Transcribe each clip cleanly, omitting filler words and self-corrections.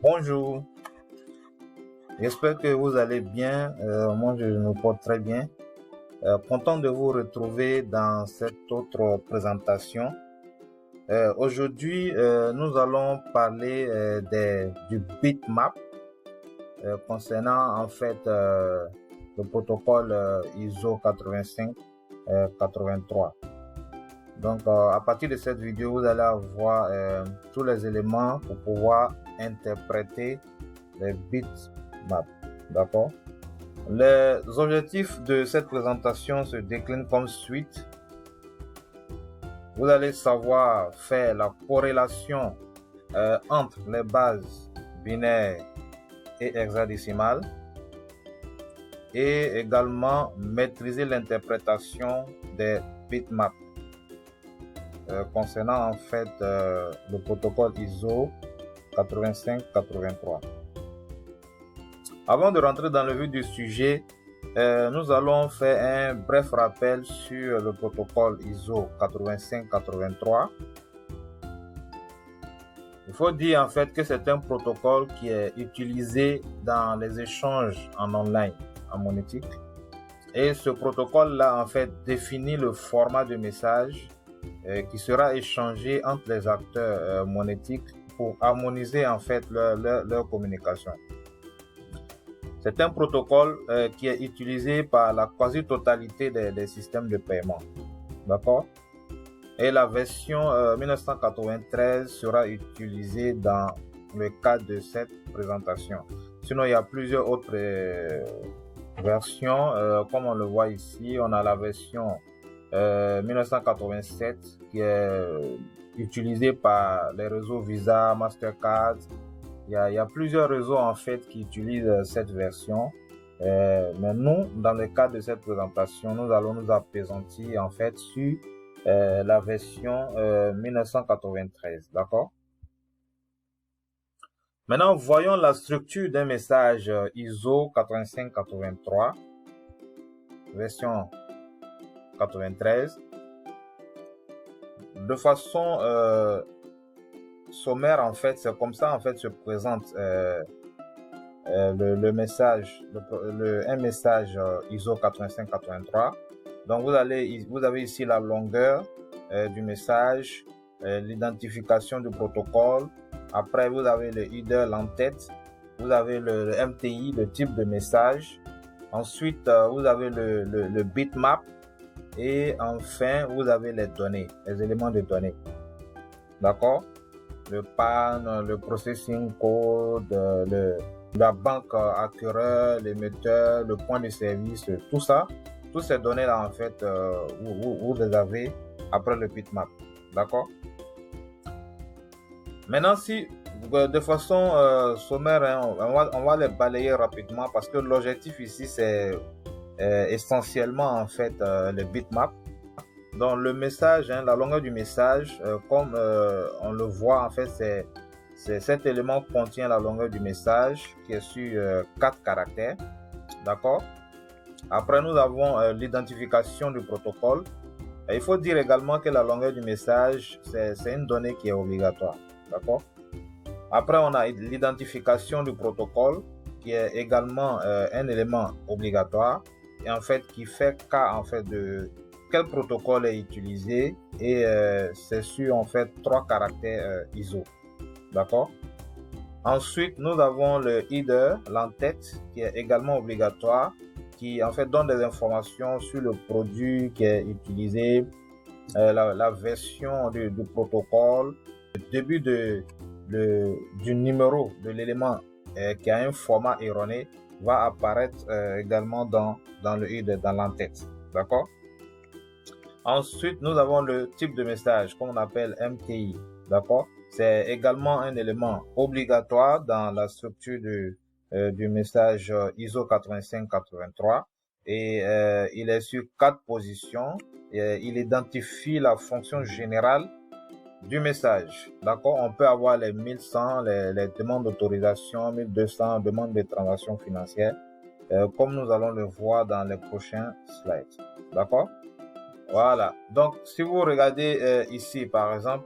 Bonjour, j'espère que vous allez bien. Moi, je me porte très bien. Content de vous retrouver dans cette autre présentation. Aujourd'hui, nous allons parler du bitmap concernant en fait le protocole ISO 8583. Donc, à partir de cette vidéo, vous allez avoir tous les éléments pour pouvoir interpréter les bitmaps. D'accord? Les objectifs de cette présentation se déclinent comme suit. Vous allez savoir faire la corrélation entre les bases binaires et hexadécimales et également maîtriser l'interprétation des bitmaps concernant en fait le protocole ISO 8583. Avant de rentrer dans le vif du sujet, nous allons faire un bref rappel sur le protocole ISO 8583. Il faut dire en fait que c'est un protocole qui est utilisé dans les échanges en online, en monétique. Et ce protocole-là en fait définit le format de message qui sera échangé entre les acteurs monétiques pour harmoniser en fait leur communication. C'est un protocole qui est utilisé par la quasi-totalité des systèmes de paiement. D'accord? Et la version 1993 sera utilisée dans le cadre de cette présentation. Sinon, il y a plusieurs autres versions. Comme on le voit ici, on a la version 1987 qui est utilisée par les réseaux Visa, Mastercard. Il y a plusieurs réseaux en fait qui utilisent cette version. Mais nous, dans le cadre de cette présentation, nous allons nous appesantir en fait sur la version 1993. D'accord? Maintenant, voyons la structure d'un message ISO 8583, version 93. De façon sommaire, en fait, c'est comme ça en fait se présente le message, un message ISO 8583. Donc vous avez ici la longueur du message, l'identification du protocole. Après vous avez le header, l'entête. Vous avez le MTI, le type de message. Ensuite vous avez le bitmap. Et enfin vous avez les données, les éléments de données. D'accord? Le PAN, le processing code, la banque acquéreur, l'émetteur, le point de service, tout ça. Toutes ces données-là, en fait, vous les avez après le bitmap. D'accord? Maintenant, si de façon sommaire, hein, on va les balayer rapidement parce que l'objectif ici, c'est essentiellement, en fait, le bitmap. Donc, le message, hein, la longueur du message, comme on le voit, en fait, cet élément contient la longueur du message qui est sur 4 caractères. D'accord? Après, nous avons l'identification du protocole. Et il faut dire également que la longueur du message, c'est une donnée qui est obligatoire. D'accord? Après, on a l'identification du protocole, qui est également un élément obligatoire, et en fait, qui fait cas en fait de quel protocole est utilisé, et c'est sur en fait 3 caractères ISO. D'accord? Ensuite, nous avons le header, l'entête, qui est également obligatoire, qui en fait donne des informations sur le produit qui est utilisé, la version du protocole, le début du numéro de l'élément qui a un format erroné va apparaître également dans le header, dans l'entête. D'accord? Ensuite, nous avons le type de message qu'on appelle MTI. D'accord? C'est également un élément obligatoire dans la structure du message ISO 8583 et il est sur 4 positions. Et il identifie la fonction générale du message. D'accord? On peut avoir les 1100, les demandes d'autorisation, 1200 demandes de transactions financières, comme nous allons le voir dans les prochains slides. D'accord? Voilà. Donc, si vous regardez ici, par exemple,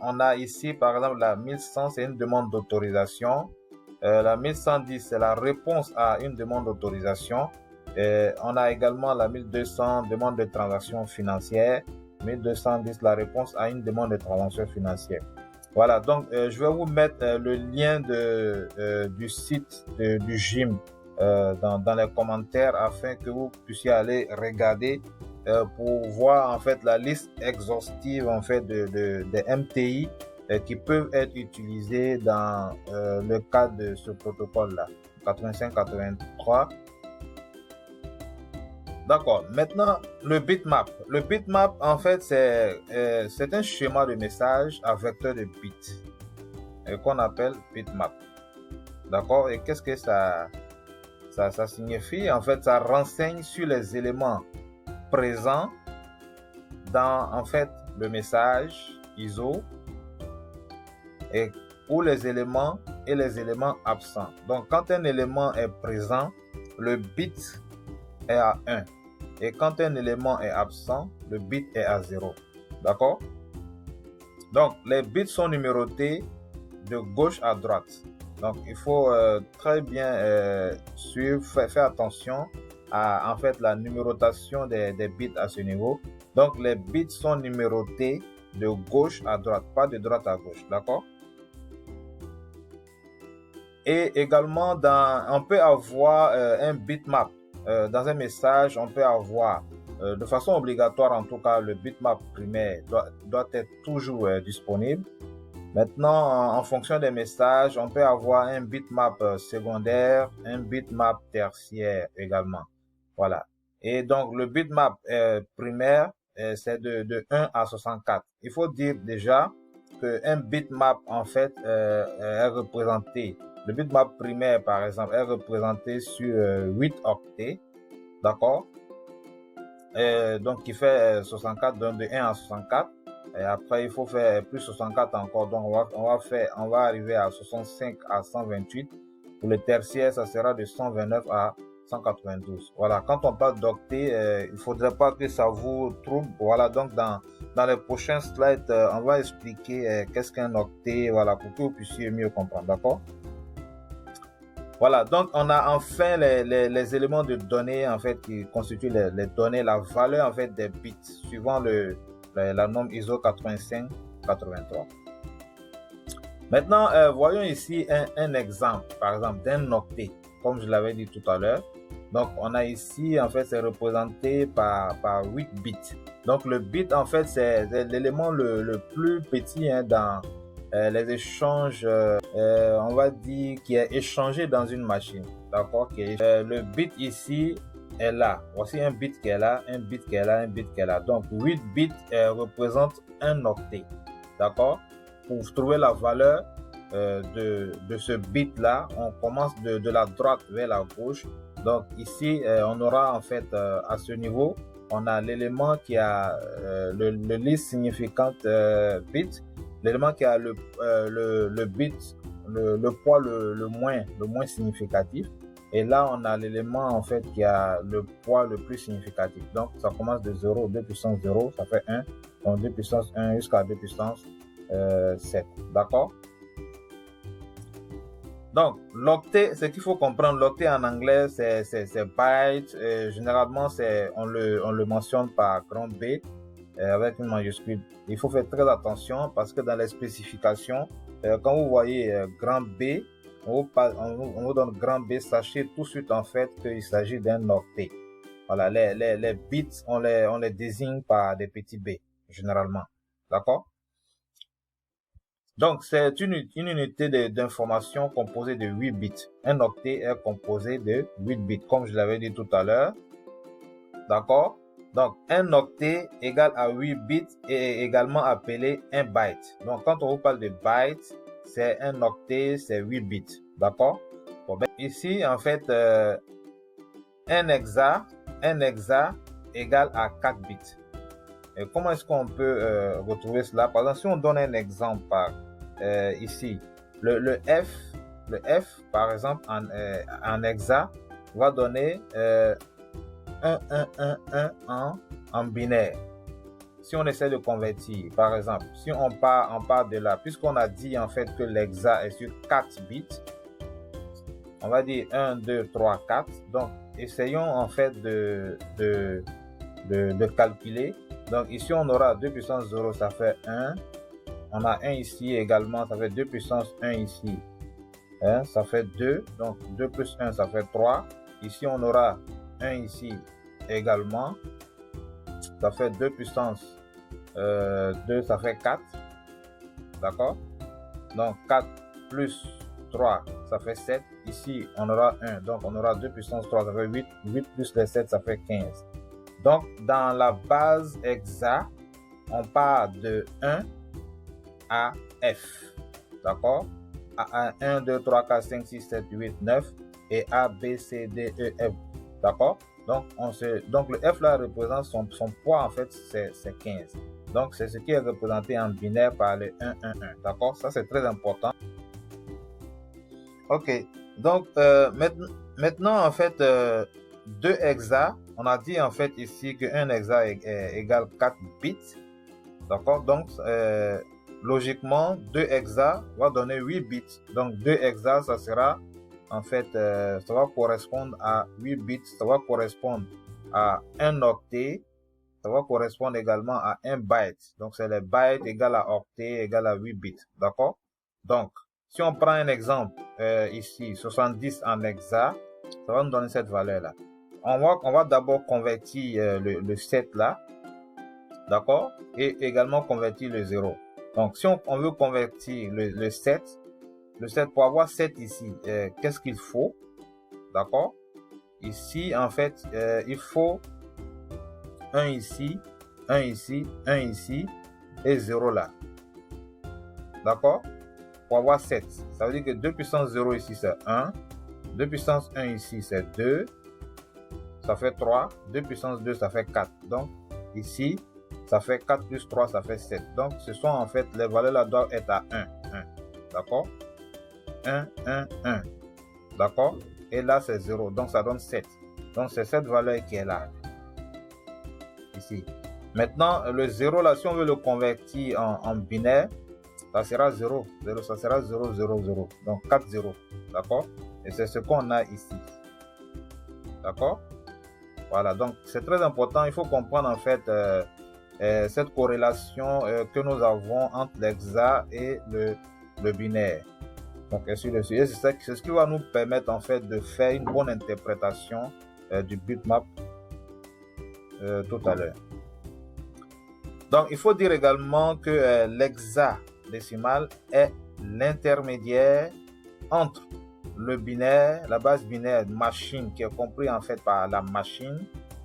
on a ici, par exemple, la 1100, c'est une demande d'autorisation. La 1110, c'est la réponse à une demande d'autorisation. On a également la 1200, demande de transaction financière. 1210, la réponse à une demande de transaction financière. Voilà, donc je vais vous mettre le lien du site du GIM dans les commentaires afin que vous puissiez aller regarder pour voir en fait la liste exhaustive en fait des MTI qui peuvent être utilisés dans le cadre de ce protocole-là, 85-83. D'accord. Maintenant, le bitmap. Le bitmap, en fait, c'est un schéma de message à vecteur de bits qu'on appelle bitmap. D'accord. Et qu'est-ce que ça signifie? En fait, ça renseigne sur les éléments présents dans, en fait, le message ISO ou les éléments et les éléments absents. Donc, quand un élément est présent, le bit est à 1. Et quand un élément est absent, le bit est à 0. D'accord? Donc, les bits sont numérotés de gauche à droite. Donc, il faut très bien suivre, faire attention à en fait la numérotation des bits à ce niveau. Donc, les bits sont numérotés de gauche à droite, pas de droite à gauche. D'accord? Et également, on peut avoir un bitmap. Dans un message, on peut avoir de façon obligatoire, en tout cas, le bitmap primaire doit être toujours disponible. Maintenant, en fonction des messages, on peut avoir un bitmap secondaire, un bitmap tertiaire également. Voilà. Et donc, le bitmap primaire, c'est de 1 à 64. Il faut dire déjà qu'un bitmap, en fait, est représenté. Le bitmap primaire, par exemple, est représenté sur 8 octets, d'accord? Donc, qui fait 64, donc de 1 à 64. Et après, il faut faire plus 64 encore. Donc, on va arriver à 65 à 128. Pour le tertiaire, ça sera de 129 à 192. Voilà. Quand on parle d'octets, il ne faudrait pas que ça vous trouble. Voilà. Donc, dans les prochains slides, on va expliquer qu'est-ce qu'un octet, voilà, pour que vous puissiez mieux comprendre. D'accord? Voilà, donc on a enfin les éléments de données en fait qui constituent les données, la valeur en fait des bits suivant la norme ISO 85-83. Maintenant, voyons ici un exemple, par exemple d'un octet, comme je l'avais dit tout à l'heure. Donc on a ici en fait c'est représenté par 8 bits. Donc le bit en fait c'est l'élément le plus petit dans les échanges, on va dire, qui est échangé dans une machine. D'accord? Le bit ici est là. Voici un bit qui est là, un bit qui est là, un bit qui est là. Donc, 8 bits représentent un octet. D'accord? Pour trouver la valeur de ce bit-là, on commence de la droite vers la gauche. Donc, ici, on aura en fait à ce niveau, on a l'élément qui a le least significant bit. L'élément qui a le bit, le poids le moins significatif. Et là, on a l'élément en fait qui a le poids le plus significatif. Donc, ça commence de 0, 2 puissance 0, ça fait 1. Donc, 2 puissance 1 jusqu'à 2 puissance 7. D'accord? Donc, l'octet, ce qu'il faut comprendre, l'octet en anglais, c'est byte. Généralement, on le mentionne par grand B. Avec une majuscule. Il faut faire très attention parce que dans les spécifications, quand vous voyez grand B, on vous donne grand B, sachez tout de suite en fait qu'il s'agit d'un octet. Voilà, les bits, on les désigne par des petits b, généralement. D'accord? Donc, c'est une unité d'information composée de 8 bits. Un octet est composé de 8 bits, comme je l'avais dit tout à l'heure. D'accord? Donc, un octet égale à 8 bits est également appelé un byte. Donc, quand on vous parle de byte, c'est un octet, c'est 8 bits. D'accord? Bon, ben, ici, en fait, un hexa égale à 4 bits. Et comment est-ce qu'on peut retrouver cela? Par exemple, si on donne un exemple ici, le F, par exemple, en hexa, va donner 1 en binaire. si on essaie de convertir, par exemple, si on part de là, puisqu'on a dit en fait que l'hexa est sur 4 bits, on va dire 1, 2, 3, 4. Donc, essayons en fait de calculer. Donc, ici, on aura 2 puissance 0, ça fait 1. On a 1 ici également, ça fait 2 puissance 1 ici. Hein, ça fait 2. Donc, 2 plus 1, ça fait 3. Ici, on aura 1 ici également. Ça fait 2 puissance 2, ça fait 4. D'accord? Donc, 4 plus 3, ça fait 7. Ici, on aura 1. Donc, on aura 2 puissance 3, ça fait 8. 8 plus les 7, ça fait 15. Donc, dans la base hexa, on part de 1 à F. D'accord? A 1, 2, 3, 4, 5, 6, 7, 8, 9. Et A, B, C, D, E, F. D'accord? Donc, le F là représente son poids, en fait, c'est 15. Donc, c'est ce qui est représenté en binaire par le 1, 1, 1. D'accord? Ça, c'est très important. Ok. Donc, maintenant, en fait, 2 hexa, on a dit en fait ici que 1 hexa égale 4 bits. D'accord? Donc, logiquement, 2 hexa va donner 8 bits. Donc, 2 hexa, ça sera, en fait, ça va correspondre à 8 bits. Ça va correspondre à 1 octet. Ça va correspondre également à 1 byte. Donc, c'est les bytes égale à octet égale à 8 bits. D'accord? Donc, si on prend un exemple ici, 70 en hexa, ça va nous donner cette valeur-là. On va d'abord convertir le 7 là. D'accord? Et également convertir le 0. Donc, si on veut convertir le 7, pour avoir 7 ici, qu'est-ce qu'il faut? D'accord? Ici, en fait, il faut 1 ici, 1 ici, 1 ici et 0 là. D'accord? Pour avoir 7. Ça veut dire que 2 puissance 0 ici, c'est 1. 2 puissance 1 ici, c'est 2. Ça fait 3. 2 puissance 2, ça fait 4. Donc, ici, ça fait 4 plus 3, ça fait 7. Donc, ce sont en fait, les valeurs là doivent être à 1. 1. D'accord? 1, 1, 1. D'accord? Et là, c'est 0. Donc, ça donne 7. Donc, c'est cette valeur qui est là. Ici. Maintenant, le 0 là, si on veut le convertir en binaire, ça sera 0. 0, ça sera 0, 0, 0. Donc, 4 0. D'accord? Et c'est ce qu'on a ici. D'accord? Voilà. Donc, c'est très important. Il faut comprendre en fait cette corrélation que nous avons entre l'hexa et le binaire. Donc, ainsi de suite. Et c'est ce qui va nous permettre en fait de faire une bonne interprétation du bitmap tout à l'heure. Donc, il faut dire également que l'hexadécimal est l'intermédiaire entre le binaire, la base binaire machine qui est compris en fait par la machine,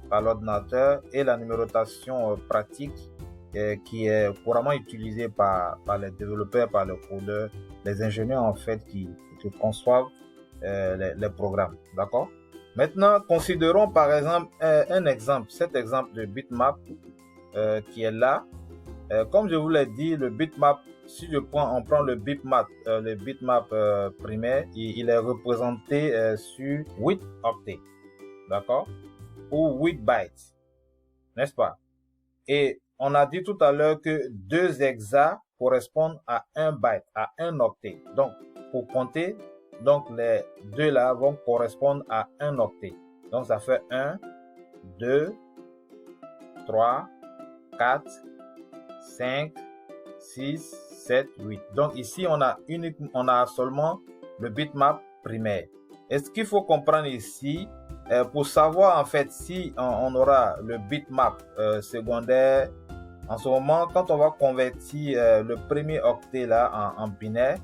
par l'ordinateur, et la numérotation pratique qui est couramment utilisée par les développeurs, par les codeurs, les ingénieurs en fait qui conçoivent les programmes. D'accord? Maintenant, considérons par exemple un exemple, cet exemple de bitmap qui est là. Comme je vous l'ai dit, le bitmap, si on prend le bitmap primaire, il est représenté sur 8 octets, d'accord? Ou 8 bytes, n'est-ce pas? Et on a dit tout à l'heure que 2 hexas correspondent à 1 byte, à 1 octet. Donc, pour compter, donc les deux là vont correspondre à 1 octet. Donc, ça fait 1, 2, 3, 4, 5, 6, 7, 8. Donc ici, on a seulement le bitmap primaire. Et ce qu'il faut comprendre ici, pour savoir en fait si on aura le bitmap secondaire, en ce moment, quand on va convertir le premier octet là en binaire,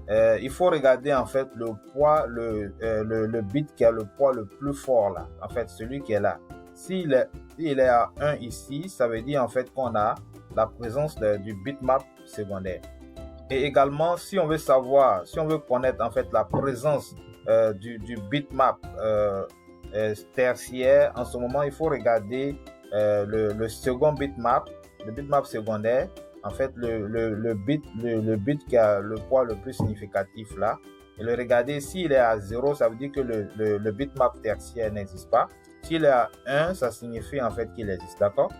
il faut regarder en fait le poids, le bit qui a le poids le plus fort là, en fait celui qui est là. S'il est à 1 ici, ça veut dire en fait qu'on a la présence du bitmap secondaire. Et également, si on veut savoir, si on veut connaître en fait la présence du bitmap tertiaire, en ce moment, il faut regarder le second bitmap, le bitmap secondaire, en fait le bit qui a le poids le plus significatif là, et le regarder. S'il est à 0, ça veut dire que le bitmap tertiaire n'existe pas. S'il est à 1, ça signifie en fait qu'il existe, d'accord?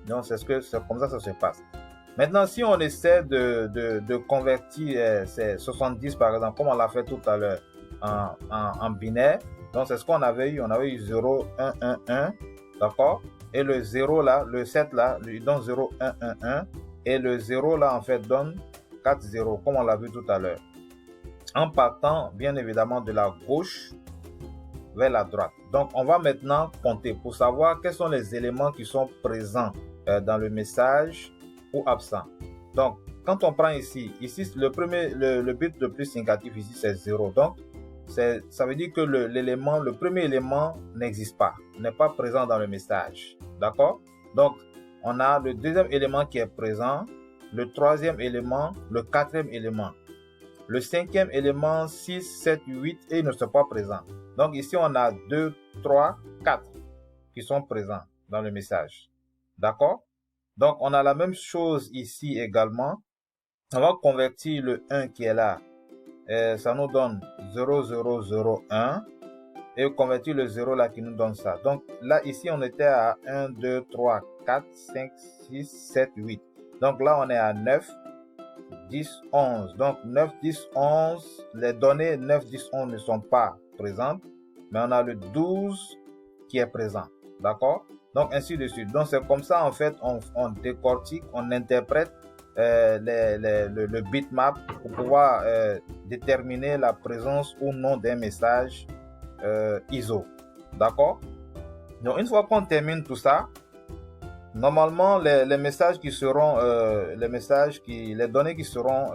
Donc, c'est comme ça que ça se passe. Maintenant, si on essaie de convertir ces 70, par exemple, comme on l'a fait tout à l'heure, en binaire, donc c'est ce qu'on avait eu. On avait eu 0, 1, 1, 1, d'accord? Et le 0 là, le 7 là, lui donne 0, 1, 1, 1. Et le 0 là, en fait, donne 4, 0, comme on l'a vu tout à l'heure. En partant, bien évidemment, de la gauche vers la droite. Donc, on va maintenant compter pour savoir quels sont les éléments qui sont présents dans le message ou absents. Donc, quand on prend ici le bit le plus significatif ici, c'est 0. Donc, ça veut dire que le premier élément n'existe pas, n'est pas présent dans le message. D'accord? Donc, on a le deuxième élément qui est présent, le troisième élément, le quatrième élément. Le cinquième élément, 6, 7, 8, et il ne sont pas présents. Donc ici, on a 2, 3, 4 qui sont présents dans le message. D'accord? Donc, on a la même chose ici également. On va convertir le 1 qui est là. Ça nous donne 0, 0, 0, 1. Et convertir le 0 là qui nous donne ça. Donc là, ici, on était à 1, 2, 3, 4, 5, 6, 7, 8. Donc là, on est à 9. 10, 11. Donc 9, 10, 11, les données 9, 10, 11 ne sont pas présentes, mais on a le 12 qui est présent. D'accord? Donc ainsi de suite. Donc c'est comme ça en fait, on décortique, on interprète le bitmap pour pouvoir déterminer la présence ou non d'un message ISO. D'accord? Donc une fois qu'on termine tout ça, normalement, les messages qui seront, les données qui seront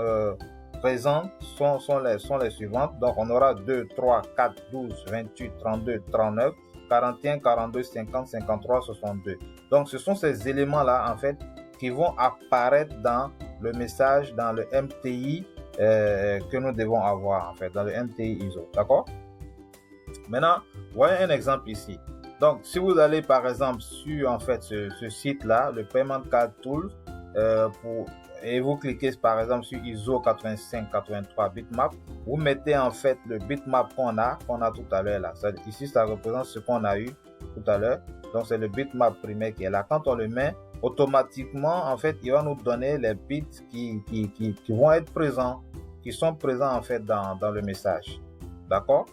présentes sont les suivantes. Donc, on aura 2, 3, 4, 12, 28, 32, 39, 41, 42, 50, 53, 62. Donc, ce sont ces éléments-là, en fait, qui vont apparaître dans le message, dans le MTI que nous devons avoir, en fait, dans le MTI ISO. D'accord? Maintenant, voyons un exemple ici. Donc, si vous allez par exemple sur en fait ce site-là, le Payment Card Tool, et vous cliquez par exemple sur ISO 8583 bitmap, vous mettez en fait le bitmap qu'on a tout à l'heure là. Ici, ça représente ce qu'on a eu tout à l'heure. Donc, c'est le bitmap primaire qui est là. Quand on le met, automatiquement, en fait, il va nous donner les bits qui vont être présents, qui sont présents en fait dans le message. D'accord?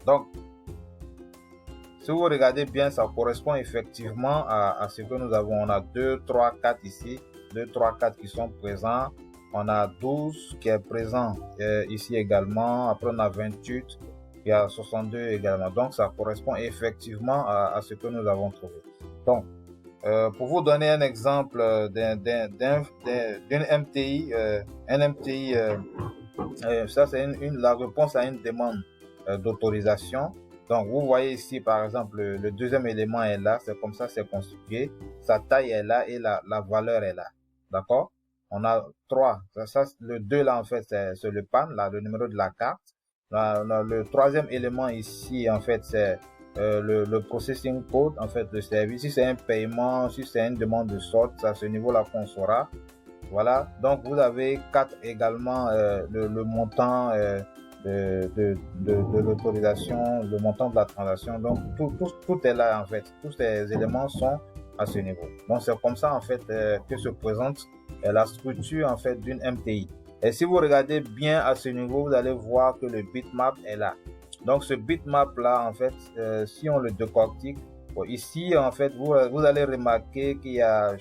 Donc, si vous regardez bien, ça correspond effectivement à ce que nous avons. On a 2, 3, 4 ici. 2, 3, 4 qui sont présents. On a 12 qui est présent ici également. Après, on a 28. Il y a 62 également. Donc, ça correspond effectivement à ce que nous avons trouvé. Donc, pour vous donner un exemple d'une MTI, un MTI, ça c'est la réponse à une demande d'autorisation. Donc, vous voyez ici, par exemple, le deuxième élément est là. C'est comme ça, c'est constitué. Sa taille est là et la valeur est là. D'accord? On a 3. Le 2, là, en fait, c'est le PAN, là, le numéro de la carte. Là, le troisième élément ici, en fait, c'est le processing code, en fait, le service. Si c'est un paiement, si c'est une demande de sorte, c'est à ce niveau-là qu'on saura. Voilà. Donc, vous avez 4 également, le montant de l'autorisation, le montant de la transaction. Donc, tout est là, en fait. Tous ces éléments sont à ce niveau. Donc, c'est comme ça, en fait, que se présente la structure, en fait, d'une MTI. Et si vous regardez bien à ce niveau, vous allez voir que le bitmap est là. Donc, ce bitmap-là, en fait, si on le décortique, ici, en fait, vous allez remarquer qu'il y a,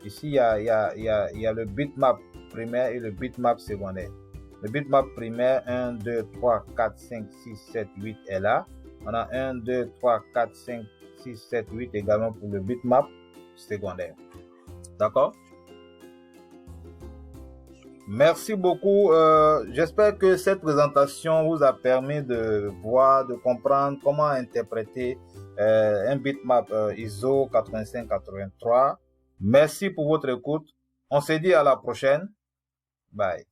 ici, il y a le bitmap primaire et le bitmap secondaire. Le bitmap primaire, 1, 2, 3, 4, 5, 6, 7, 8 est là. On a 1, 2, 3, 4, 5, 6, 7, 8 également pour le bitmap secondaire. D'accord? Merci beaucoup. J'espère que cette présentation vous a permis de voir, de comprendre comment interpréter un bitmap ISO 8583. Merci pour votre écoute. On se dit à la prochaine. Bye.